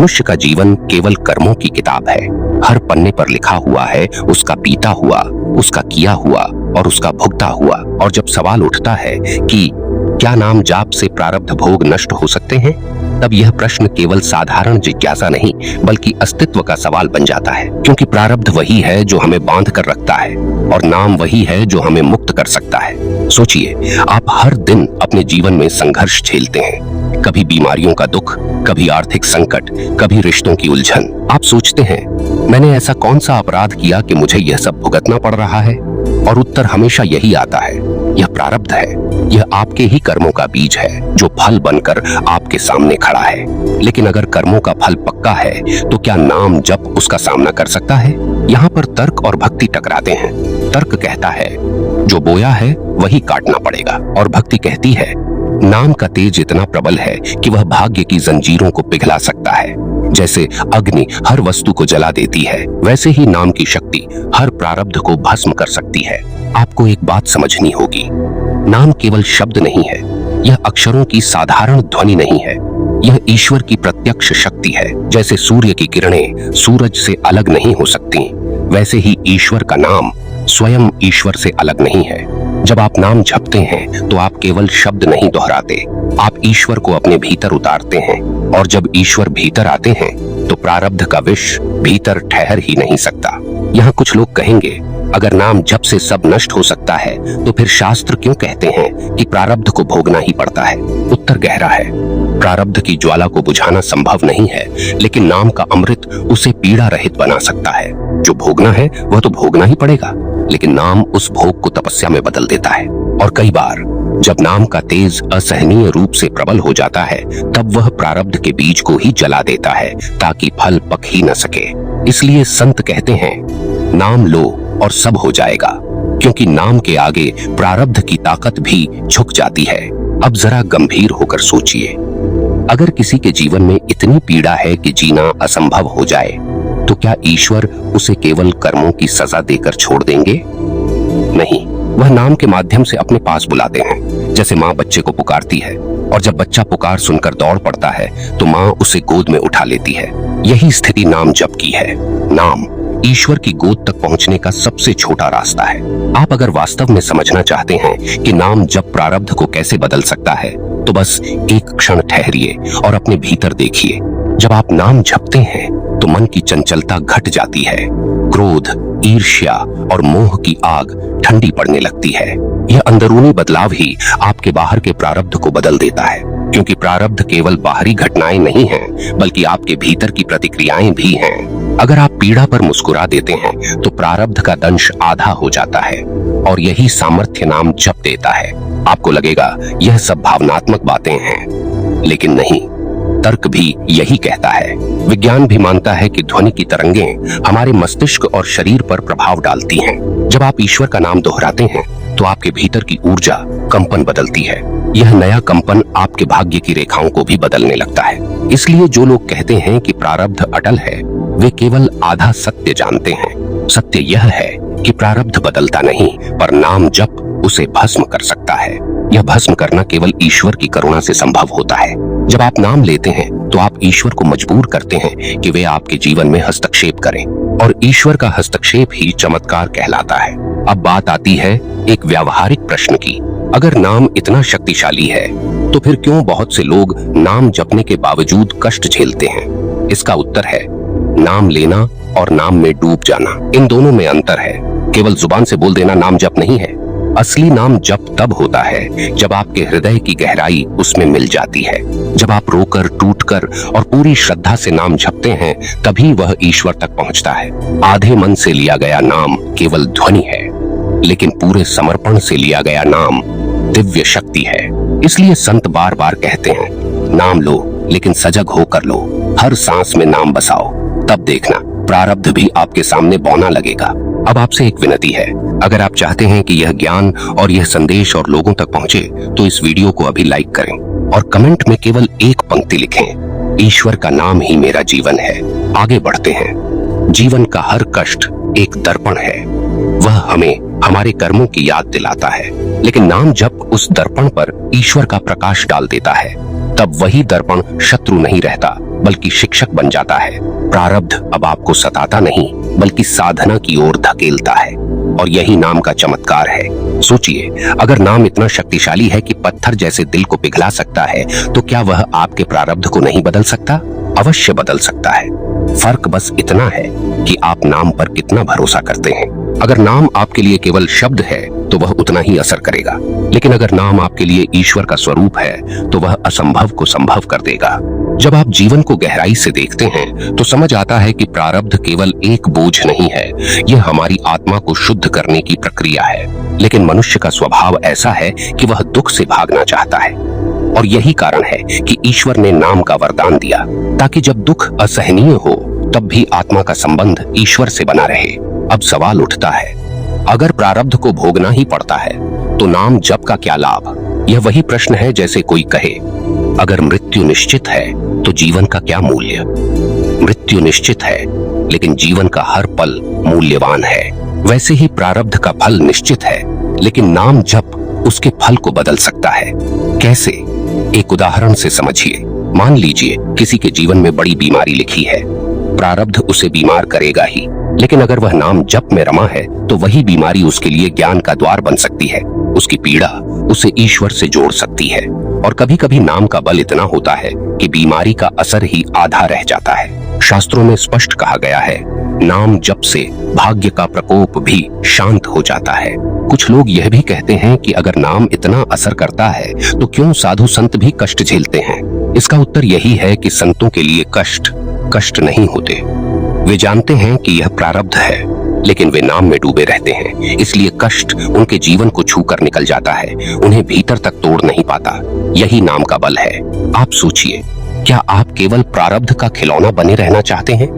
मनुष्य का जीवन केवल कर्मों की किताब है। हर पन्ने पर लिखा हुआ है उसका बीता हुआ, उसका किया हुआ और उसका भुगता हुआ। और जब सवाल उठता है कि क्या नाम जाप से प्रारब्ध भोग नष्ट हो सकते हैं, तब यह प्रश्न केवल साधारण जिज्ञासा नहीं बल्कि अस्तित्व का सवाल बन जाता है। क्योंकि प्रारब्ध वही है जो हमें बांध कर रखता है और नाम वही है जो हमें मुक्त कर सकता है। सोचिए, आप हर दिन अपने जीवन में संघर्ष झेलते हैं, कभी बीमारियों का दुख, कभी आर्थिक संकट, कभी रिश्तों की उलझन। आप सोचते हैं, मैंने ऐसा कौन सा अपराध किया कि मुझे यह सब भुगतना पड़ रहा है? और उत्तर हमेशा यही आता है, यह प्रारब्ध है। यह आपके ही कर्मों का बीज है जो फल बनकर आपके सामने खड़ा है। लेकिन अगर कर्मों का फल पक्का है तो क्या नाम जप उसका सामना कर सकता है? यहाँ पर तर्क और भक्ति टकराते हैं। तर्क कहता है जो बोया है वही काटना पड़ेगा, और भक्ति कहती है नाम का तेज इतना प्रबल है कि वह भाग्य की जंजीरों को पिघला सकता है। जैसे अग्नि हर वस्तु को जला देती है, वैसे ही नाम की शक्ति हर प्रारब्ध को भस्म कर सकती है। आपको एक बात समझनी होगी, नाम केवल शब्द नहीं है, यह अक्षरों की साधारण ध्वनि नहीं है, यह ईश्वर की प्रत्यक्ष शक्ति है। जैसे सूर्य की किरणें सूरज से अलग नहीं हो सकती, वैसे ही ईश्वर का नाम स्वयं ईश्वर से अलग नहीं है। जब आप नाम जपते हैं तो आप केवल शब्द नहीं दोहराते, आप ईश्वर को अपने भीतर उतारते हैं। और जब ईश्वर भीतर आते हैं तो प्रारब्ध का विष भीतर ठहर ही नहीं सकता। यहाँ कुछ लोग कहेंगे, अगर नाम जप से सब नष्ट हो सकता है तो फिर शास्त्र क्यों कहते हैं कि प्रारब्ध को भोगना ही पड़ता है? उत्तर गहरा है। प्रारब्ध की ज्वाला को बुझाना संभव नहीं है, लेकिन नाम का अमृत उसे पीड़ा रहित बना सकता है। जो भोगना है वह तो भोगना ही पड़ेगा, लेकिन नाम उस भोग को तपस्या में बदल देता है। और कई बार जब नाम का तेज असहनीय रूप से प्रबल हो जाता है, तब वह प्रारब्ध के बीज को ही जला देता है ताकि फल पक ही न सके। इसलिए संत कहते हैं, नाम लो और सब हो जाएगा, क्योंकि नाम के आगे प्रारब्ध की ताकत भी झुक जाती है। अब जरा गंभीर होकर सोचिए, अगर किसी के जीवन में इतनी पीड़ा है कि जीना असंभव हो जाए, तो क्या ईश्वर उसे केवल कर्मों की सजा देकर छोड़ देंगे? नहीं, वह नाम के माध्यम से अपने पास बुलाते हैं। जैसे माँ बच्चे को पुकारती है, और जब बच्चा पुकार सुनकर दौड़ पड़ता है तो माँ उसे गोद में उठा लेती है। यही स्थिति नाम जप की है। नाम ईश्वर की गोद तक पहुंचने का सबसे छोटा रास्ता है। आप अगर वास्तव में समझना चाहते हैं कि नाम जप प्रारब्ध को कैसे बदल सकता है, तो बस एक क्षण ठहरिए और अपने भीतर देखिए। जब आप नाम जपते हैं तो मन की चंचलता घट जाती है, क्रोध, ईर्ष्या और मोह की आग ठंडी पड़ने लगती है। यह अंदरूनी बदलाव ही आपके बाहर के प्रारब्ध को बदल देता है, क्योंकि प्रारब्ध केवल बाहरी घटनाएं नहीं हैं, बल्कि आपके भीतर की प्रतिक्रियाएं भी हैं। अगर आप पीड़ा पर मुस्कुरा देते हैं तो प्रारब्ध का दंश आधा हो जाता है, और यही सामर्थ्य नाम जप देता है। आपको लगेगा यह सब भावनात्मक बातें हैं, लेकिन नहीं, तर्क भी यही कहता है। विज्ञान भी मानता है कि ध्वनि की तरंगें हमारे मस्तिष्क और शरीर पर प्रभाव डालती हैं। जब आप ईश्वर का नाम दोहराते हैं तो आपके भीतर की ऊर्जा कंपन बदलती है। यह नया कंपन आपके भाग्य की रेखाओं को भी बदलने लगता है। इसलिए जो लोग कहते हैं कि प्रारब्ध अटल है, वे केवल आधा सत्य जानते हैं। सत्य यह है कि प्रारब्ध बदलता नहीं, पर नाम जप उसे भस्म कर सकता है। यह भस्म करना केवल ईश्वर की करुणा से संभव होता है। जब आप नाम लेते हैं तो आप ईश्वर को मजबूर करते हैं कि वे आपके जीवन में हस्तक्षेप करें, और ईश्वर का हस्तक्षेप ही चमत्कार कहलाता है। अब बात आती है एक व्यावहारिक प्रश्न की, अगर नाम इतना शक्तिशाली है तो फिर क्यों बहुत से लोग नाम जपने के बावजूद कष्ट झेलते हैं? इसका उत्तर है नाम लेना और नाम में डूब जाना। इन दोनों में अंतर है। केवल जुबान से बोल देना नाम जप नहीं है। असली नाम जप तब होता है जब आपके हृदय की गहराई उसमें मिल जाती है। जब आप रोकर, टूटकर और पूरी श्रद्धा से नाम जपते हैं, तभी वह ईश्वर तक पहुंचता है। आधे मन से लिया गया नाम केवल ध्वनि है, लेकिन पूरे समर्पण से लिया गया नाम दिव्य शक्ति है। इसलिए संत बार बार कहते हैं, नाम लो लेकिन सजग होकर लो। हर सांस में नाम बसाओ, तब देखना प्रारब्ध भी आपके सामने बौना लगेगा। अब आपसे एक विनती है, अगर आप चाहते हैं कि यह ज्ञान और यह संदेश और लोगों तक पहुंचे, तो इस वीडियो को अभी लाइक करें और कमेंट में केवल एक पंक्ति लिखें, ईश्वर का नाम ही मेरा जीवन है। आगे बढ़ते हैं। जीवन का हर कष्ट एक दर्पण है, वह हमें हमारे कर्मों की याद दिलाता है, लेकिन नाम जब उस दर्पण पर ईश्वर का प्रकाश डाल देता है, तब वही दर्पण शत्रु नहीं रहता बल्कि शिक्षक बन जाता है। प्रारब्ध अब आपको सताता नहीं बल्कि साधना की ओर धकेलता है, और यही नाम का चमत्कार है। सोचिए, अगर नाम इतना शक्तिशाली है कि पत्थर जैसे दिल को पिघला सकता है, तो क्या वह आपके प्रारब्ध को नहीं बदल सकता? अवश्य बदल सकता है। फर्क बस इतना है कि आप नाम पर कितना भरोसा करते हैं। अगर नाम आपके लिए केवल शब्द है तो वह उतना ही असर करेगा, लेकिन अगर नाम आपके लिए ईश्वर का स्वरूप है तो वह असंभव को संभव कर देगा। जब आप जीवन को गहराई से देखते हैं तो समझ आता है कि प्रारब्ध केवल एक बोझ नहीं है, यह हमारी आत्मा को शुद्ध करने की प्रक्रिया है। लेकिन मनुष्य का स्वभाव ऐसा है कि वह दुख से भागना चाहता है, और यही कारण है कि ईश्वर ने नाम का वरदान दिया, ताकि जब दुख असहनीय हो तब भी आत्मा का संबंध ईश्वर से बना रहे। अब सवाल उठता है, अगर प्रारब्ध को भोगना ही पड़ता है तो नाम जप का क्या लाभ? यह वही प्रश्न है जैसे कोई कहे, अगर मृत्यु निश्चित है तो जीवन का क्या मूल्य? मृत्यु निश्चित है लेकिन जीवन का हर पल मूल्यवान है। वैसे ही प्रारब्ध का फल निश्चित है, लेकिन नाम जप उसके फल को बदल सकता है। कैसे? एक उदाहरण से समझिए। मान लीजिए किसी के जीवन में बड़ी बीमारी लिखी है, प्रारब्ध उसे बीमार करेगा ही, लेकिन अगर वह नाम जप में रमा है तो वही बीमारी उसके लिए ज्ञान का द्वार बन सकती है। उसकी पीड़ा उसे ईश्वर से जोड़ सकती है। और कभी कभी नाम का बल इतना होता है कि बीमारी का असर ही आधा रह जाता है। शास्त्रों में स्पष्ट कहा गया है, नाम जप से भाग्य का प्रकोप भी शांत हो जाता है। कुछ लोग यह भी कहते हैं कि अगर नाम इतना असर करता है तो क्यों साधु संत भी कष्ट झेलते हैं? इसका उत्तर यही है कि संतों के लिए कष्ट नहीं होते। वे जानते हैं कि यह प्रारब्ध है, लेकिन वे नाम में डूबे रहते हैं, इसलिए कष्ट उनके जीवन को छूकर निकल जाता है, उन्हें भीतर तक तोड़ नहीं पाता। यही नाम का बल है। आप सोचिए, क्या आप केवल प्रारब्ध का खिलौना बने रहना चाहते हैं?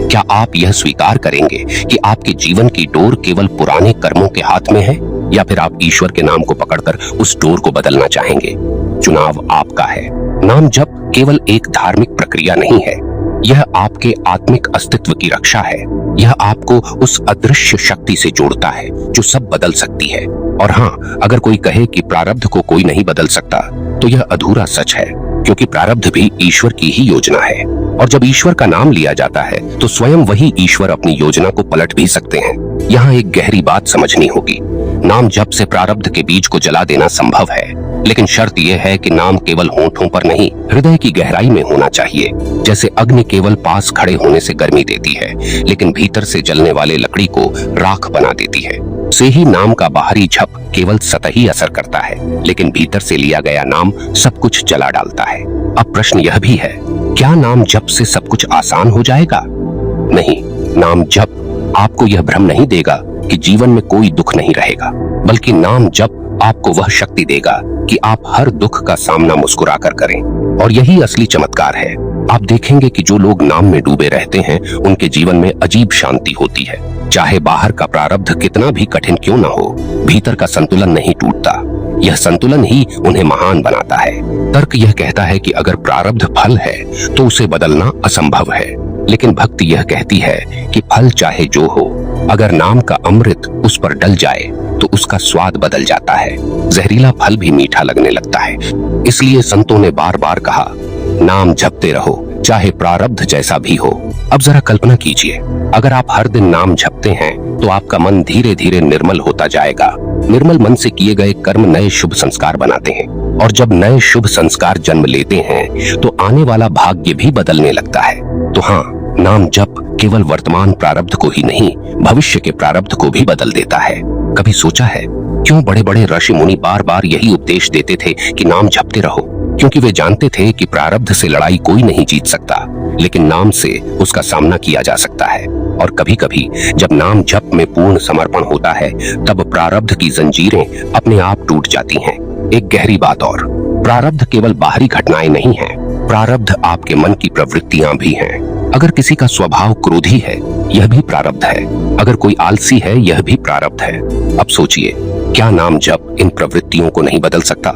क्या आप यह स्वीकार करेंगे कि आपके जीवन की डोर केवल पुराने कर्मों के हाथ में है, या फिर आप ईश्वर के नाम को पकड़कर उस डोर को बदलना चाहेंगे? चुनाव आपका है। नाम जप केवल एक धार्मिक प्रक्रिया नहीं है, यह आपके आत्मिक अस्तित्व की रक्षा है। यह आपको उस अदृश्य शक्ति से जोड़ता है जो सब बदल सकती है। और हाँ, अगर कोई कहे कि प्रारब्ध को कोई नहीं बदल सकता, तो यह अधूरा सच है, क्योंकि प्रारब्ध भी ईश्वर की ही योजना है। और जब ईश्वर का नाम लिया जाता है तो स्वयं वही ईश्वर अपनी योजना को पलट भी सकते हैं। यहाँ एक गहरी बात समझनी होगी। नाम जप से प्रारब्ध के बीज को जला देना संभव है, लेकिन शर्त यह है कि नाम केवल होंठों पर नहीं, हृदय की गहराई में होना चाहिए। जैसे अग्नि केवल पास खड़े होने से गर्मी देती है, लेकिन भीतर से जलने वाले लकड़ी को राख बना देती है, से ही नाम का बाहरी झप केवल सतही असर करता है, लेकिन भीतर से लिया गया नाम सब कुछ जला डालता है। अब प्रश्न यह भी है, क्या नाम जप से सब कुछ आसान हो जाएगा? नहीं, नाम जप आपको यह भ्रम नहीं देगा कि जीवन में कोई दुख नहीं रहेगा, बल्कि नाम जप आपको वह शक्ति देगा कि आप हर दुख का सामना मुस्कुराकर करें। और यही असली चमत्कार है। आप देखेंगे कि जो लोग नाम में डूबे रहते हैं, उनके जीवन में अजीब शांति होती है। चाहे बाहर का प्रारब्ध कितना भी कठिन क्यों न हो, भीतर का संतुलन नहीं टूटता। यह संतुलन ही उन्हें महान बनाता है। तर्क यह कहता है कि अगर प्रारब्ध फल है तो उसे बदलना असंभव है, लेकिन भक्ति यह कहती है कि फल चाहे जो हो, अगर नाम का अमृत उस पर डल जाए तो उसका स्वाद बदल जाता है। जहरीला फल भी मीठा लगने लगता है। इसलिए संतों ने बार बार कहा, नाम जपते रहो चाहे प्रारब्ध जैसा भी हो। अब जरा कल्पना कीजिए, अगर आप हर दिन नाम जपते हैं तो आपका मन धीरे धीरे निर्मल होता जाएगा। निर्मल मन से किए गए कर्म नए शुभ संस्कार बनाते हैं, और जब नए शुभ संस्कार जन्म लेते हैं तो आने वाला भाग्य भी बदलने लगता है। तो हाँ, नाम जप केवल वर्तमान प्रारब्ध को ही नहीं, भविष्य के प्रारब्ध को भी बदल देता है। कभी सोचा है क्यों बड़े बड़े ऋषि मुनि बार बार यही उपदेश देते थे कि नाम जपते रहो? क्योंकि वे जानते थे कि प्रारब्ध से लड़ाई कोई नहीं जीत सकता, लेकिन नाम से उसका सामना किया जा सकता है। और कभी कभी जब नाम जप में पूर्ण समर्पण होता है, तब प्रारब्ध की जंजीरें अपने आप टूट जाती हैं। एक गहरी बात और, प्रारब्ध केवल बाहरी घटनाएं नहीं हैं, प्रारब्ध आपके मन की प्रवृत्तियां भी हैं। अगर किसी का स्वभाव क्रोधी है, यह भी प्रारब्ध है। अगर कोई आलसी है, यह भी प्रारब्ध है। अब सोचिए, क्या नाम जप इन प्रवृत्तियों को नहीं बदल सकता?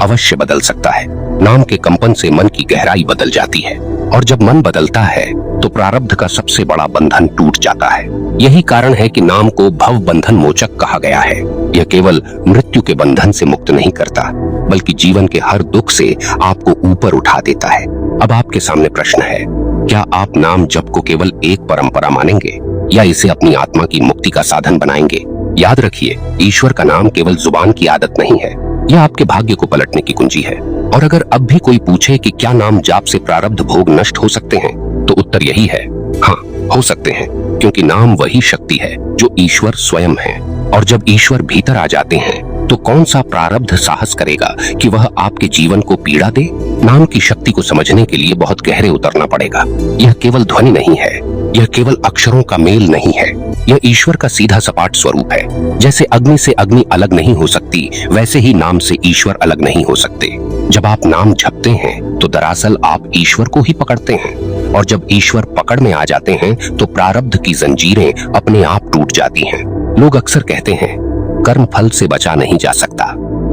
अवश्य बदल सकता है। नाम के कंपन से मन की गहराई बदल जाती है, और जब मन बदलता है तो प्रारब्ध का सबसे बड़ा बंधन टूट जाता है। यही कारण है कि नाम को भव बंधन मोचक कहा गया है। यह केवल मृत्यु के बंधन से मुक्त नहीं करता, बल्कि जीवन के हर दुख से आपको ऊपर उठा देता है। अब आपके सामने प्रश्न है, क्या आप नाम जप को केवल एक परंपरा मानेंगे या इसे अपनी आत्मा की मुक्ति का साधन बनाएंगे? याद रखिए, ईश्वर का नाम केवल जुबान की आदत नहीं है, यह आपके भाग्य को पलटने की कुंजी है। और अगर अब भी कोई पूछे कि क्या नाम जाप से प्रारब्ध भोग नष्ट हो सकते हैं, तो उत्तर यही है, हाँ, हो सकते हैं, क्योंकि नाम वही शक्ति है जो ईश्वर स्वयं है। और जब ईश्वर भीतर आ जाते हैं तो कौन सा प्रारब्ध साहस करेगा कि वह आपके जीवन को पीड़ा दे? नाम की शक्ति को समझने के लिए बहुत गहरे उतरना पड़ेगा। यह केवल ध्वनि नहीं है, यह केवल अक्षरों का मेल नहीं है, यह ईश्वर का सीधा सपाट स्वरूप है। जैसे अग्नि से अग्नि अलग नहीं हो सकती, वैसे ही नाम से ईश्वर अलग नहीं हो सकते। जब आप नाम जपते हैं तो दरअसल आप ईश्वर को ही पकड़ते हैं, और जब ईश्वर पकड़ में आ जाते हैं तो प्रारब्ध की जंजीरें अपने आप टूट जाती हैं। लोग अक्सर कहते हैं, कर्म फल से बचा नहीं जा सकता।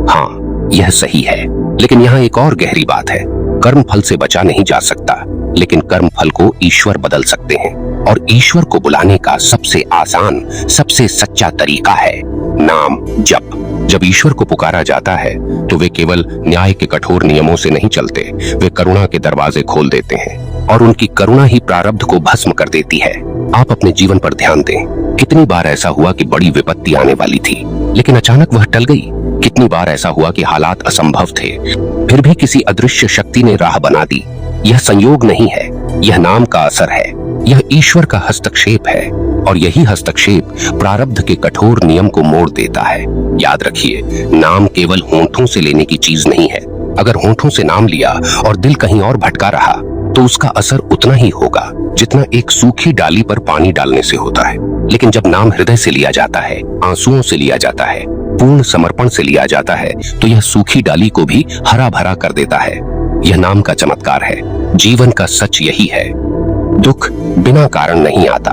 हाँ, यह सही है, लेकिन यहाँ एक और गहरी बात है। कर्म फल से बचा नहीं जा सकता, लेकिन कर्म फल को ईश्वर बदल सकते हैं। और ईश्वर को बुलाने का सबसे आसान, सबसे सच्चा तरीका है नाम जप। जब ईश्वर को पुकारा जाता है तो वे केवल न्याय के कठोर नियमों से नहीं चलते, वे करुणा के दरवाजे खोल देते हैं, और उनकी करुणा ही प्रारब्ध को भस्म कर देती है। आप अपने जीवन पर ध्यान दें। कितनी बार ऐसा हुआ कि बड़ी विपत्ति आने वाली थी, लेकिन अचानक वह टल गई। कितनी बार ऐसा हुआ कि हालात असंभव थे, फिर भी किसी अदृश्य शक्ति ने राह बना दी। यह संयोग नहीं है, यह नाम का असर है, यह ईश्वर का हस्तक्षेप है, और यही हस्तक्षेप प्रारब्ध के कठोर नियम को मोड़ देता है। याद रखिए, नाम केवल होंठों से लेने की चीज नहीं है। अगर होंठों से नाम लिया और दिल कहीं और भटका रहा तो उसका असर उतना ही होगा जितना एक सूखी डाली पर पानी डालने से होता है। लेकिन जब नाम हृदय से लिया जाता है, आंसुओं से लिया जाता है, पूर्ण समर्पण से लिया जाता है, तो यह सूखी डाली को भी हरा भरा कर देता है। यह नाम का चमत्कार है। जीवन का सच यही है, दुख बिना कारण नहीं आता।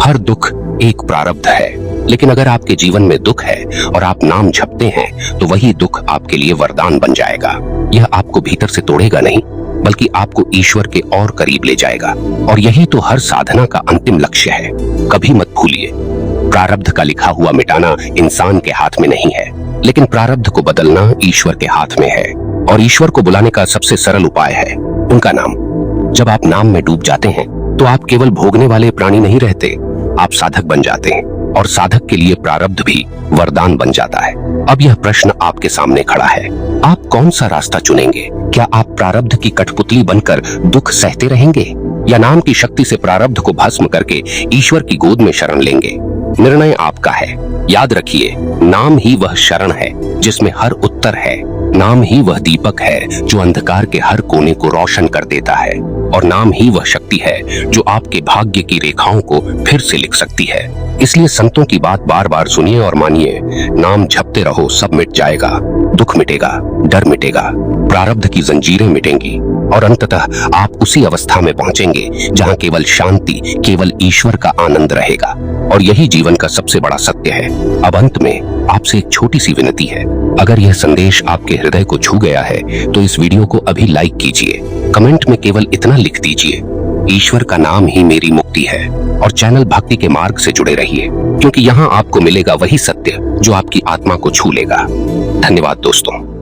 हर दुख एक प्रारब्ध है। लेकिन अगर आपके जीवन में दुख है और आप नाम जपते हैं तो वही दुख आपके लिए वरदान बन जाएगा। यह आपको भीतर से तोड़ेगा नहीं, बल्कि आपको ईश्वर के और करीब ले जाएगा। और यही तो हर साधना का अंतिम लक्ष्य है। कभी मत भूलिए, प्रारब्ध का लिखा हुआ मिटाना इंसान के हाथ में नहीं है, लेकिन प्रारब्ध को बदलना ईश्वर के हाथ में है। और ईश्वर को बुलाने का सबसे सरल उपाय है उनका नाम। जब आप नाम में डूब जाते हैं तो आप केवल भोगने वाले प्राणी नहीं रहते, आप साधक बन जाते हैं, और साधक के लिए प्रारब्ध भी वरदान बन जाता है। अब यह प्रश्न आपके सामने खड़ा है, आप कौन सा रास्ता चुनेंगे? क्या आप प्रारब्ध की कठपुतली बनकर दुख सहते रहेंगे, या नाम की शक्ति से प्रारब्ध को भस्म करके ईश्वर की गोद में शरण लेंगे? निर्णय आपका है। याद रखिए, नाम ही वह शरण है जिसमें हर उत्तर है। नाम ही वह दीपक है जो अंधकार के हर कोने को रोशन कर देता है, और नाम ही वह शक्ति है जो आपके भाग्य की रेखाओं को फिर से लिख सकती है। इसलिए संतों की बात बार बार सुनिए और मानिए। नाम जपते रहो, सब मिट जाएगा। दुख मिटेगा, डर मिटेगा, प्रारब्ध की जंजीरें मिटेंगी, और अंततः आप उसी अवस्था में पहुंचेंगे जहां केवल शांति, केवल ईश्वर का आनंद रहेगा। और यही जीवन का सबसे बड़ा सत्य है। अब अंत में आपसे एक छोटी सी विनती है, अगर यह संदेश आपके हृदय को छू गया है तो इस वीडियो को अभी लाइक कीजिए। कमेंट में केवल इतना लिख दीजिए, ईश्वर का नाम ही मेरी मुक्ति है। और चैनल भक्ति के मार्ग से जुड़े रहिए, क्योंकि यहाँ आपको मिलेगा वही सत्य जो आपकी आत्मा को छू लेगा। धन्यवाद दोस्तों।